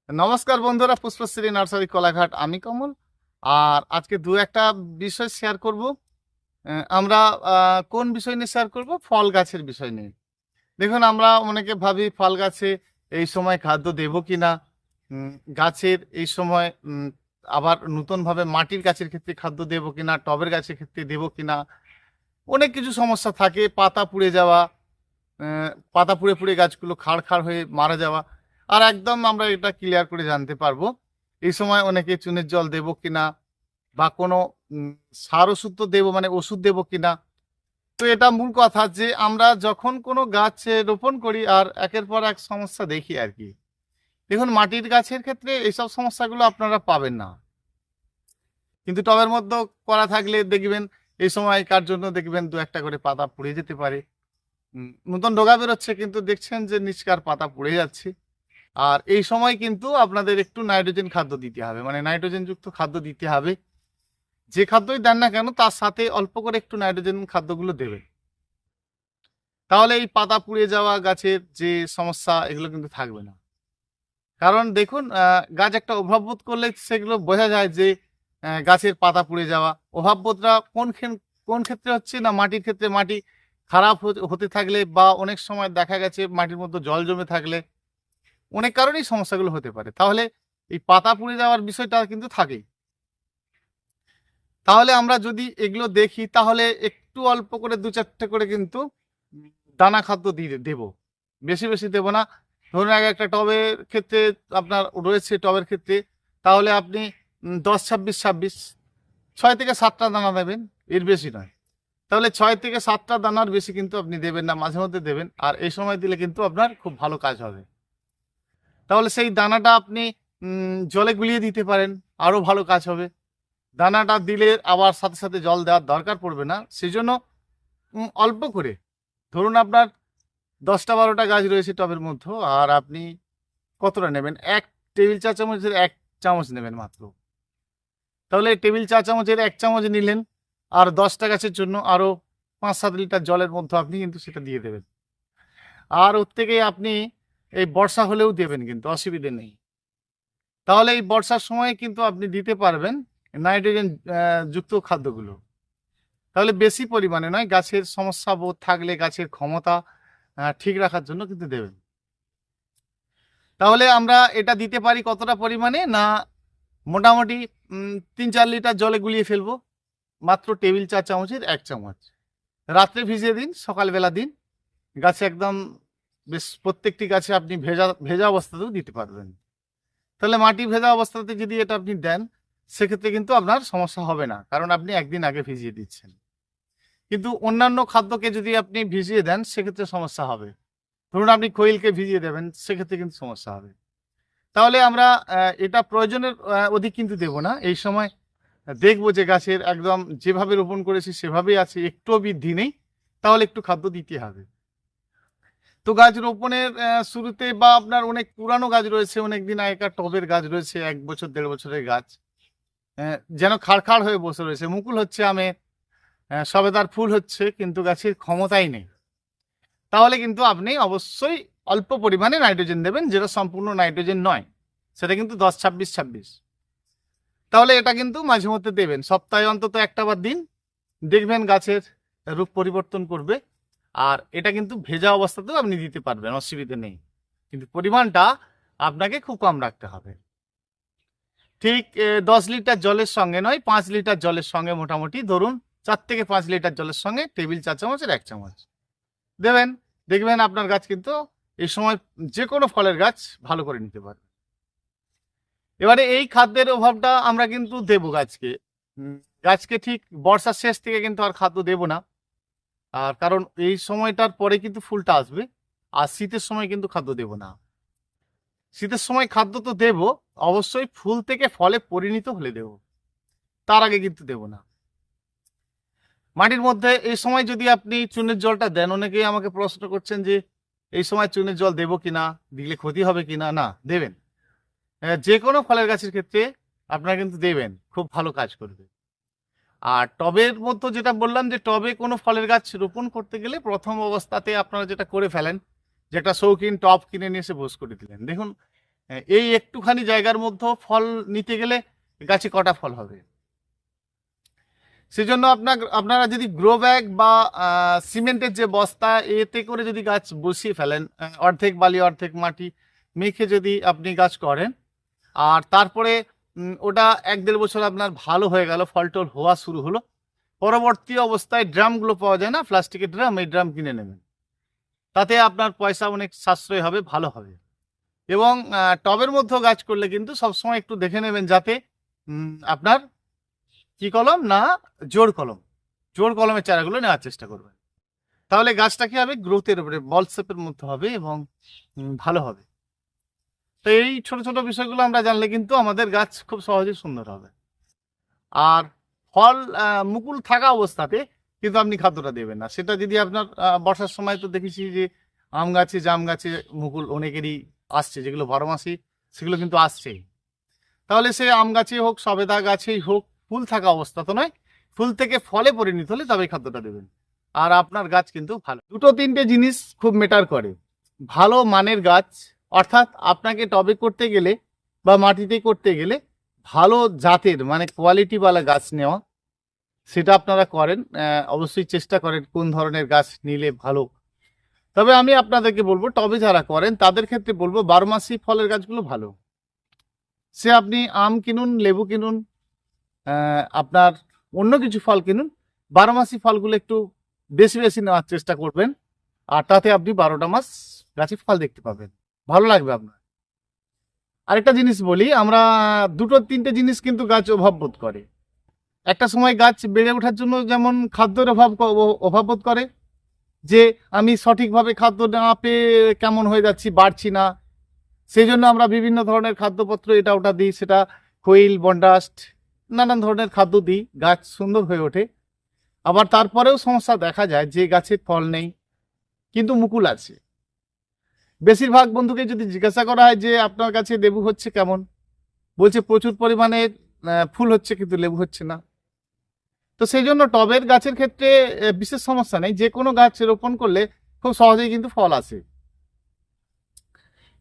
নমস্কার বন্ধুরা, পুষ্পশ্রী নার্সারি কোলাঘাট। আমি কমল। আর আজকে দু একটা বিষয় শেয়ার করব। আমরা কোন বিষয় নিয়ে শেয়ার করব? ফল গাছের বিষয় নিয়ে। দেখুন, আমরা অনেকে ভাবি ফল গাছে এই সময় খাদ্য দেব কিনা, গাছের এই সময় আবার নতুনভাবে মাটির গাছের ক্ষেত্রে খাদ্য দেব কিনা, টবের গাছের ক্ষেত্রে দেব কিনা। অনেক কিছু সমস্যা থাকে, পাতা পুড়ে যাওয়া, পাতা পুড়ে পুড়ে গাছগুলো খাড় খাড় হয়ে মারা যাওয়া। আর একদম আমরা এটা ক্লিয়ার করে জানতে পারবো এই সময় অনেকে চুনের জল দেবো কিনা, বা কোনো সার ওষুধ তো দেবো, মানে ওষুধ দেবো কিনা। তো এটা মূল কথা যে আমরা যখন কোনো গাছ রোপণ করি আর একের পর এক সমস্যা দেখি আর কি। দেখুন, মাটির গাছের ক্ষেত্রে এইসব সমস্যাগুলো আপনারা পাবেন না, কিন্তু টবের মধ্যে করা থাকলে দেখবেন এই সময়কার জন্য দেখবেন দু একটা করে পাতা পুড়ে যেতে পারে। নতুন ডগা বেরোচ্ছে কিন্তু দেখছেন যে নিচকার পাতা পুড়ে যাচ্ছে। আর এই সময় কিন্তু আপনাদের একটু নাইট্রোজেন খাদ্য দিতে হবে, মানে নাইট্রোজেন যুক্ত খাদ্য দিতে হবে। যে খাদ্যই দেন না কেন তার সাথে অল্প করে একটু নাইট্রোজেন খাদ্যগুলো দেবেন। তাহলে এই পাতা পুড়ে যাওয়া গাছের যে সমস্যা এগুলো কিন্তু থাকবে না। কারণ দেখুন, গাছ একটা অভাববোধ করলে সেগুলো বোঝা যায় যে গাছের পাতা পুড়ে যাওয়া অভাববোধটা কোন ক্ষেত্রে হচ্ছে না, মাটির ক্ষেত্রে। মাটি খারাপ হতে থাকলে বা অনেক সময় দেখা গেছে মাটির মধ্যে জল জমে থাকলে অনেক কারণেই সমস্যাগুলো হতে পারে। তাহলে এই পাতা পুড়ে যাওয়ার বিষয়টা কিন্তু থাকেই। তাহলে আমরা যদি এগুলো দেখি তাহলে একটু অল্প করে দু চারটে করে কিন্তু দানা খাদ্য দিয়ে দেব, বেশি বেশি দেব না। ধরুন, আগে একটা টবের ক্ষেত্রে আপনার রয়েছে, টবের ক্ষেত্রে তাহলে আপনি 10-26-26 6 থেকে 7টা দানা দেবেন, এর বেশি নয়। তাহলে 6 থেকে 7টা দানার বেশি কিন্তু আপনি দেবেন না, মাঝে মধ্যে দেবেন। আর এই সময় দিলে কিন্তু আপনার খুব ভালো কাজ হবে। তাহলে সেই দানাটা আপনি জলে গুলিয়ে দিতে পারেন, আরও ভালো কাজ হবে। দানাটা দিলে আবার সাথে সাথে জল দেওয়ার দরকার পড়বে না, সেজন্য অল্প করে। ধরুন আপনার 10টা-12টা গাছ রয়েছে টবের মধ্যে, আর আপনি কতটা নেবেন? 1 টেবিল চা চামচের 1 চামচ নেবেন মাত্র। তাহলে টেবিল চা চামচের 1 চামচ নিলেন, আর 10টা গাছের জন্য আরও 5-7 লিটার জলের মধ্যে আপনি কিন্তু সেটা দিয়ে দেবেন। আর ওর থেকে আপনি এই বর্ষা হলেও দেবেন, কিন্তু অসুবিধে নেই। তাহলে এই বর্ষার সময় কিন্তু আপনি দিতে পারবেন নাইট্রোজেন যুক্ত খাদ্যগুলো। তাহলে বেশি পরিমাণে নয়, গাছের সমস্যা বোধ থাকলে গাছের ক্ষমতা ঠিক রাখার জন্য কিন্তু দেবেন। তাহলে আমরা এটা দিতে পারি কতটা পরিমাণে না, মোটামুটি 3-4 লিটার জলে গুলিয়ে ফেলবো, মাত্র টেবিল চা চামচের 1 চামচ। রাত্রে ভিজিয়ে দিন, সকালবেলা দিন। গাছে একদম বেশ প্রত্যেকটি গাছে আপনি ভেজা ভেজা অবস্থাতেও দিতে পারবেন। তাহলে মাটি ভেজা অবস্থাতে যদি এটা আপনি দেন, সেক্ষেত্রে কিন্তু আপনার সমস্যা হবে না, কারণ আপনি একদিন আগে ভিজিয়ে দিচ্ছেন। কিন্তু অন্যান্য খাদ্যকে যদি আপনি ভিজিয়ে দেন সেক্ষেত্রে সমস্যা হবে। ধরুন আপনি খৈলকে ভিজিয়ে দেবেন, সেক্ষেত্রে কিন্তু সমস্যা হবে। তাহলে আমরা এটা প্রয়োজনের অধিক কিন্তু দেব না। এই সময় দেখবো যে গাছের একদম যেভাবে রোপণ করেছি সেভাবেই আছে, একটুও বৃদ্ধি নেই, তাহলে একটু খাদ্য দিতে হবে। তো গাছ রোপণের শুরুতে বা আপনার অনেক পুরানো গাছ রয়েছে, অনেক দিন আগেকার টবের গাছ রয়েছে, 1 বছর 1.5 বছরের গাছ, যেন খাড় খাড় হয়ে বসে রয়েছে, মুকুল হচ্ছে আমের, সবেদার ফুল হচ্ছে, কিন্তু গাছের ক্ষমতাই নেই। তাহলে কিন্তু আপনি অবশ্যই অল্প পরিমাণে নাইট্রোজেন দেবেন, যেটা সম্পূর্ণ নাইট্রোজেন নয়, সেটা কিন্তু 10-26-26। তাহলে এটা কিন্তু মাঝে মধ্যে দেবেন, সপ্তাহে অন্তত একটা বার দিন, দেখবেন গাছের রূপ পরিবর্তন করবে। আর এটা কিন্তু ভেজা অবস্থাতেও আপনি দিতে পারবেন, অসুবিধা নেই, কিন্তু পরিমাণটা আপনাকে খুব কম রাখতে হবে। ঠিক 10 লিটার জলের সঙ্গে নয়, 5 লিটার জলের সঙ্গে মোটামুটি ধরুন 4 থেকে 5 লিটার জলের সঙ্গে টেবিল চা চামচের 1 চামচ দেবেন। দেখবেন আপনার গাছ কিন্তু এই সময় যে কোনো ফলের গাছ ভালো করে নিতে পারবে। এবারে এই খাদ্যের অভাবটা আমরা কিন্তু দেবো গাছকে। গাছকে ঠিক বর্ষার শেষ থেকে কিন্তু আর খাদ্য দেব না। আর কারণ এই সময়টার পরে কিন্তু ফুলটা আসবে, আর শীতের সময় কিন্তু খাদ্য দেব না। শীতের সময় খাদ্য তো দেব, অবশ্যই ফুল থেকে ফলে পরিণত হলে দেব, তার আগে কিন্তু দেব না। মাটির মধ্যে এই সময় যদি আপনি চুনের জলটা দেন, অনেকেই আমাকে প্রশ্ন করছেন যে এই সময় চুনের জল দেবো কিনা, দিলে ক্ষতি হবে কিনা। না, দেবেন। যে কোনো ফলের গাছের ক্ষেত্রে আপনারা কিন্তু দেবেন, খুব ভালো কাজ করবে। আর টবের মধ্যে যেটা বললাম, যে টবে কোনো ফলের গাছ রোপণ করতে গেলে প্রথম অবস্থাতে আপনারা যেটা করে ফেলেন, যে একটা শৌখিন টব কিনে নিয়ে এসে বোস করে দিলেন। দেখুন, এই একটুখানি জায়গার মধ্যে ফল নিতে গেলে গাছে কটা ফল হবে? সেজন্য আপনারা যদি গ্রো ব্যাগ বা সিমেন্টের যে বস্তা এতে করে যদি গাছ বসিয়ে ফেলেন, অর্ধেক বালি অর্ধেক মাটি মেখে যদি আপনি গাছ করেন, আর তারপরে ওটা 1-1.5 বছর আপনার ভালো হয়ে গেল, ফল টল হওয়া শুরু হলো, পরবর্তী অবস্থায় ড্রামগুলো পাওয়া যায় না, প্লাস্টিকের ড্রাম, এই ড্রাম কিনে নেবেন। তাতে আপনার পয়সা অনেক সাশ্রয় হবে, ভালো হবে। এবং টবের মধ্যেও গাছ করলে কিন্তু সবসময় একটু দেখে নেবেন যাতে আপনার কি কলম না জোড় কলম, জোড় কলমের চারাগুলো নেওয়ার চেষ্টা করবেন। তাহলে গাছটা কি হবে, গ্রোথের উপরে বল শেপের মধ্যে হবে এবং ভালো হবে। তো এই ছোট ছোট বিষয়গুলো আমরা জানলে কিন্তু আমাদের গাছ খুব সহজেই সুন্দর হবে। আর ফল মুকুল থাকা অবস্থাতে কিন্তু আপনি খাদ্যটা দেবেন না। সেটা যদি আপনার বর্ষার সময় তো দেখেছি যে আম গাছে জাম গাছে মুকুল অনেকেরই আসছে, যেগুলো 12 মাসই সেগুলো কিন্তু আসছেই। তাহলে সে আম গাছে হোক সবেদা গাছেই হোক, ফুল থাকা অবস্থা তো নয়, ফুল থেকে ফলে পরিণত হলে তবে খাদ্যটা দেবেন, আর আপনার গাছ কিন্তু ভালো। 2-3টে জিনিস খুব ম্যাটার করে। ভালো মানের গাছ, অর্থাৎ আপনাকে টবে করতে গেলে বা মাটিতে করতে গেলে ভালো জাতের মানে কোয়ালিটিওয়ালা গাছ নেওয়া, সেটা আপনারা করেন। অবশ্যই চেষ্টা করেন কোন ধরনের গাছ নিলে ভালো। তবে আমি আপনাদেরকে বলবো, টবে যারা করেন তাদের ক্ষেত্রে বলবো 12 মাসি ফলের গাছগুলো ভালো। সে আপনি আম কিনুন, লেবু কিনুন, আপনার অন্য কিছু ফল কিনুন, 12 মাসি ফলগুলো একটু বেশি বেশি নেওয়ার চেষ্টা করবেন, আর তাতে আপনি 12টা মাস গাছে ফল দেখতে পাবেন, ভালো লাগবে আপনার। আরেকটা জিনিস বলি, আমরা 2-3টে জিনিস কিন্তু গাছ অভাব বোধ করে। একটা সময় গাছ বেড়ে ওঠার জন্য যেমন খাদ্যের অভাব বোধ করে, যে আমি সঠিকভাবে খাদ্য না পেয়ে কেমন হয়ে যাচ্ছি, বাড়ছি না, সেই জন্য আমরা বিভিন্ন ধরনের খাদ্যপত্র এটা ওটা দিই, সেটা খৈল বন্ডাস্ট নানান ধরনের খাদ্য দিই, গাছ সুন্দর হয়ে ওঠে। আবার তারপরেও সমস্যা দেখা যায় যে গাছে ফল নেই কিন্তু মুকুল আছে। বেশিরভাগ বন্ধুকে যদি জিজ্ঞাসা করা হয় যে আপনার কাছে লেবু হচ্ছে কেমন, বলছে প্রচুর পরিমাণে ফুল হচ্ছে কিন্তু লেবু হচ্ছে না। তো সেই জন্য টবের গাছের ক্ষেত্রে বিশেষ সমস্যা নেই, যে কোনো গাছ রোপণ করলে খুব সহজেই কিন্তু ফল আসে।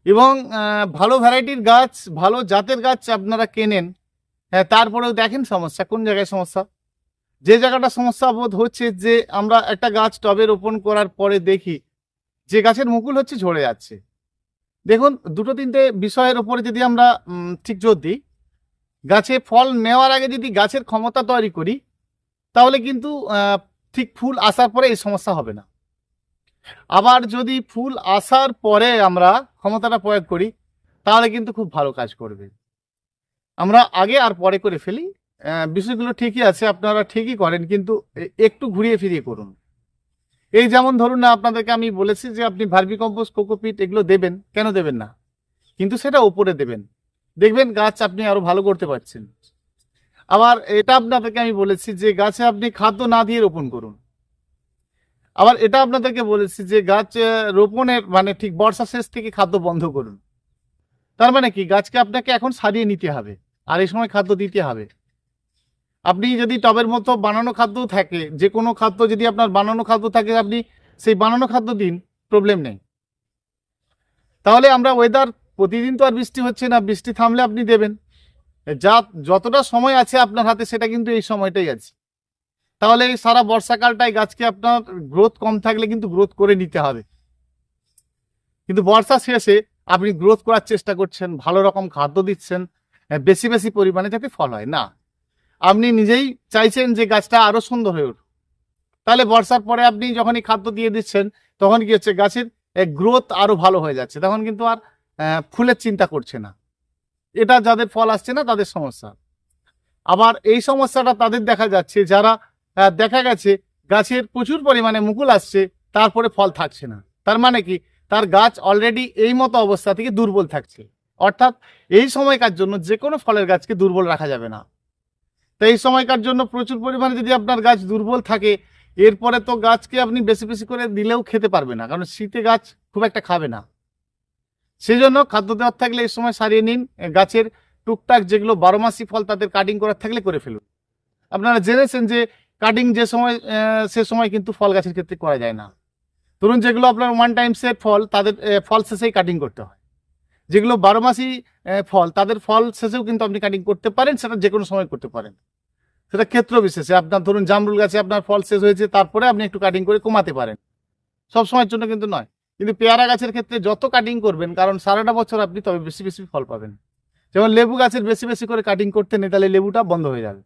এবং ভালো ভ্যারাইটির গাছ, ভালো জাতের গাছ আপনারা কেনেন, তারপরেও দেখেন সমস্যা কোন জায়গায় সমস্যা। যে জায়গাটা সমস্যা বোধ হচ্ছে যে আমরা একটা গাছ টবে রোপণ করার পরে দেখি যে গাছের মুকুল হচ্ছে ঝরে যাচ্ছে। দেখুন 2-3টে বিষয়ের উপরে যদি আমরা ঠিক জোর দিই, গাছে ফল নেওয়ার আগে যদি গাছের ক্ষমতা তৈরি করি, তাহলে কিন্তু ঠিক ফুল আসার পরে এই সমস্যা হবে না। আবার যদি ফুল আসার পরে আমরা ক্ষমতাটা প্রয়োগ করি, তাহলে কিন্তু খুব ভালো কাজ করবে। আমরা আগে আর পরে করে ফেলি, বিষয়গুলো ঠিকই আছে, আপনারা ঠিকই করেন, কিন্তু একটু ঘুরিয়ে ফিরিয়ে করুন। এই যেমন ধরুন না, আপনাদেরকে আমি বলেছি যে আপনি ভার্মি কম্পোস্ট, কোকোপিট এগুলো দেবেন, কেন দেবেন না, কিন্তু সেটা উপরে দেবেন, দেখবেন গাছ আপনি আরো ভালো করতে পারছেন। আবার এটা আপনাদেরকে আমি বলেছি যে গাছে আপনি খাদ্য না দিয়ে রোপণ করুন। আবার এটা আপনাদেরকে বলেছি যে গাছ রোপণের মানে ঠিক বর্ষা শেষ থেকে খাদ্য বন্ধ করুন। তার মানে কি, গাছকে আপনাকে এখন সারিয়ে নিতে হবে আর এই সময় খাদ্য দিতে হবে। আপনি যদি টবের মতো বানানো খাদ্য থাকে, যে কোনো খাদ্য যদি আপনার বানানো খাদ্য থাকে, আপনি সেই বানানো খাদ্য দিন, প্রবলেম নেই। তাহলে আমরা ওয়েদার, প্রতিদিন তো আর বৃষ্টি হচ্ছে না, বৃষ্টি থামলে আপনি দেবেন, যতটা সময় আছে আপনার হাতে সেটা কিন্তু এই সময়টাই আছে। তাহলে এই সারা বর্ষাকালটাই গাছকে আপনার গ্রোথ কম থাকলে কিন্তু গ্রোথ করে নিতে হবে। কিন্তু বর্ষা শেষে আপনি গ্রোথ করার চেষ্টা করছেন, ভালো রকম খাদ্য দিচ্ছেন, বেশি বেশি পরিমাণে যাতে ফল হয় না, আপনি নিজেই চাইছেন যে গাছটা আরো সুন্দর হয়ে উঠুক। তাহলে বর্ষার পরে আপনি যখনই খাদ্য দিয়ে দিচ্ছেন, তখন কি হচ্ছে, গাছের গ্রোথ আরো ভালো হয়ে যাচ্ছে, তখন কিন্তু আর ফুলের চিন্তা করছে না। এটা যাদের ফল আসছে না তাদের সমস্যা। আবার এই সমস্যাটা তাদের দেখা যাচ্ছে যারা দেখা গেছে গাছের প্রচুর পরিমাণে মুকুল আসছে, তারপরে ফল থাকছে না। তার মানে কি, তার গাছ অলরেডি এই মতো অবস্থা থেকে দুর্বল থাকছে। অর্থাৎ এই সময়কার জন্য যে কোনো ফলের গাছকে দুর্বল রাখা যাবে না। তো এই সময়কার জন্য প্রচুর পরিমাণে যদি আপনার গাছ দুর্বল থাকে, এরপরে তো গাছকে আপনি বেশি বেশি করে দিলেও খেতে পারবে না, কারণ শীতে গাছ খুব একটা খাবে না। সেই জন্য খাদ্য দেওয়ার থাকলে এই সময় সারিয়ে নিন। গাছের টুকটাক যেগুলো 12 মাসি ফল, তাদের কাটিং করার থাকলে করে ফেলুন। আপনারা জেনেছেন যে কাটিং যে সময় সে সময় কিন্তু ফল গাছের ক্ষেত্রে করা যায় না। ধরুন যেগুলো আপনার ওয়ান টাইম সেট ফল, তাদের ফল শেষেই কাটিং করতে হয়। যেগুলো 12 মাসি ফল, তাদের ফল শেষেও কিন্তু আপনি কাটিং করতে পারেন, সেটা যে কোনো সময় করতে পারেন। সেটা ক্ষেত্র বিশেষে, আপনার ধরুন জামরুল গাছে আপনার ফল শেষ হয়েছে, তারপরে আপনি একটু কাটিং করে কমাতে পারেন, সব সময়ের জন্য কিন্তু নয়। কিন্তু পেয়ারা গাছের ক্ষেত্রে যত কাটিং করবেন, কারণ সারাটা বছর আপনি তবে বেশি বেশি ফল পাবেন। যেমন লেবু গাছের বেশি বেশি করে কাটিং করতে নেই, তাহলে লেবুটা বন্ধ হয়ে যাবে।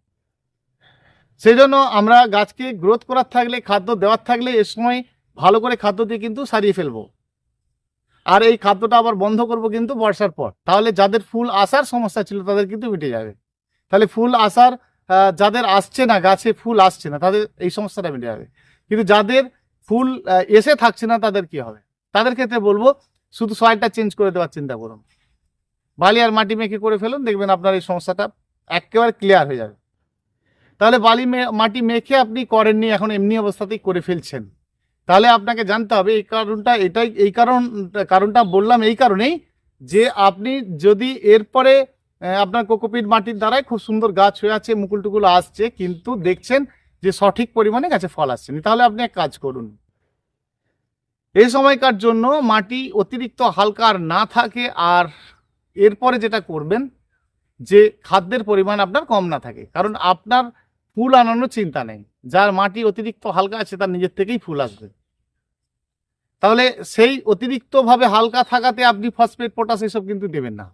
সেই জন্য আমরা গাছকে গ্রোথ করার থাকলে, খাদ্য দেওয়ার থাকলে এ সময় ভালো করে খাদ্য দিয়ে কিন্তু সারিয়ে ফেলবো। আর এই খাদ্যটা আবার বন্ধ করব কিন্তু বর্ষার পর, তাহলে যাদের ফুল আসার সমস্যা ছিল তাদের কিন্তু মিটে যাবে। তাহলে ফুল আসার যাদের আসছে না, গাছে ফুল আসছে না, তাদের এই সমস্যাটা মিটে যাবে। কিন্তু যাদের ফুল এসে থাকছে না, তাদের কি হবে? তাদের ক্ষেত্রে বলবো শুধু সয়েলটা চেঞ্জ করে দেওয়ার চিন্তা করুন, বালি আর মাটি মেখে করে ফেলুন, দেখবেন আপনার এই সমস্যাটা একেবারে ক্লিয়ার হয়ে যাবে। তাহলে বালি মাটি মেখে আপনি করেননি, এখন এমনি অবস্থাতেই করে ফেলছেন, তাহলে আপনাকে জানতে হবে এই কারণটা, এটাই এই কারণটা বললাম এই কারণেই যে আপনি যদি এরপরে আপনার কোকোপিট মাটির দ্বারাই খুব সুন্দর গাছ হয়ে আছে, মুকুল টুকুল আসছে, কিন্তু দেখছেন যে সঠিক পরিমাণে গাছে ফল আসছে না, তাহলে আপনি এক কাজ করুন, এই সময়কার জন্য মাটি অতিরিক্ত হালকা আর না থাকে, আর এরপরে যেটা করবেন যে খাদ্যের পরিমাণ আপনার কম না থাকে, কারণ আপনার ফুল আনানোর চিন্তা নেই, যার মাটি অতিরিক্ত হালকা আছে তার নিজের থেকেই ফুল আসবে। তাহলে সেই অতিরিক্তভাবে হালকা থাকাতে আপনি ফসফেট, পটাশ এসব কিন্তু দেবেন না।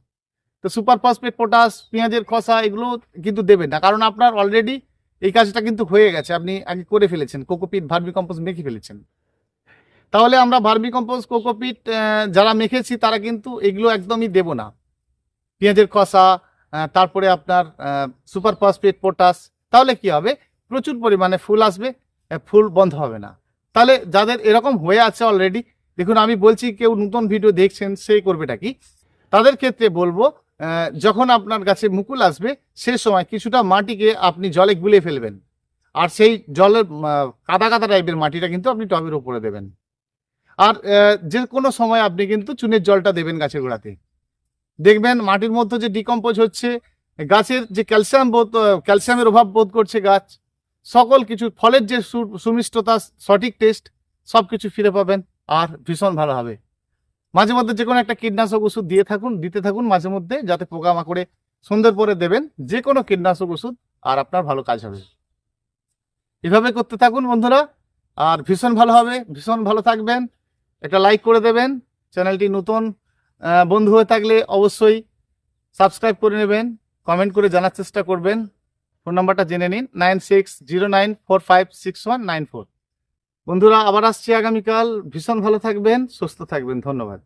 তো সুপার ফসফেট, পটাশ, পেঁয়াজের খোসা এগুলো কিন্তু দেবেন না, কারণ আপনার অলরেডি এই কাজটা কিন্তু হয়ে গেছে, আপনি আগে করে ফেলেছেন, কোকোপিট ভার্মি কম্পোস্ট মেখে ফেলেছেন। তাহলে আমরা ভার্মি কম্পোস্ট, কোকোপিট যারা মেখেছি তারা কিন্তু এগুলো একদমই দেব না, পেঁয়াজের খোসা, তারপরে আপনার সুপার ফসফেট, পটাশ। তাহলে কি হবে? প্রচুর পরিমাণে ফুল আসবে, ফুল বন্ধ হবে না। তাহলে যাদের এরকম হয়ে আছে অলরেডি, দেখুন আমি বলছি কেউ নতুন ভিডিও দেখছেন সেই করবেটা কি, তাদের ক্ষেত্রে বলবো যখন আপনার গাছে মুকুল আসবে সেই সময় কিছুটা মাটিকে আপনি জলে গুলিয়ে ফেলবেন, আর সেই জলের কাদা কাদা টাইপের মাটিটা কিন্তু আপনি টবের উপরে দেবেন। আর যে কোনো সময় আপনি কিন্তু চুনের জলটা দেবেন গাছের গোড়াতে, দেখবেন মাটির মধ্যে যে ডিকম্পোজ হচ্ছে, গাছের যে ক্যালসিয়ামের অভাব বোধ করছে গাছ, সকল কিছু ফলের যে সুমিষ্টতা, সঠিক টেস্ট, সব কিছু ফিরে পাবেন, আর ভীষণ ভালো হবে। মাঝে মধ্যে যে কোনো একটা কীটনাশক ওষুধ দিতে থাকুন মাঝে মধ্যে, যাতে পোকামাকড়ে সুন্দর করে দেবেন যে কোনো কীটনাশক ওষুধ, আর আপনার ভালো কাজ হবে। এভাবে করতে থাকুন বন্ধুরা, আর ভীষণ ভালো হবে, ভীষণ ভালো থাকবেন। একটা লাইক করে দেবেন, চ্যানেলটি নতুন বন্ধু হয়ে থাকলে অবশ্যই সাবস্ক্রাইব করে নেবেন, কমেন্ট করে জানার চেষ্টা করবেন। ফোন নাম্বারটা জেনে নিন, 9609456194। বন্ধুরা আবার আসছি আগামীকাল, ভীষণ ভালো থাকবেন, সুস্থ থাকবেন, ধন্যবাদ।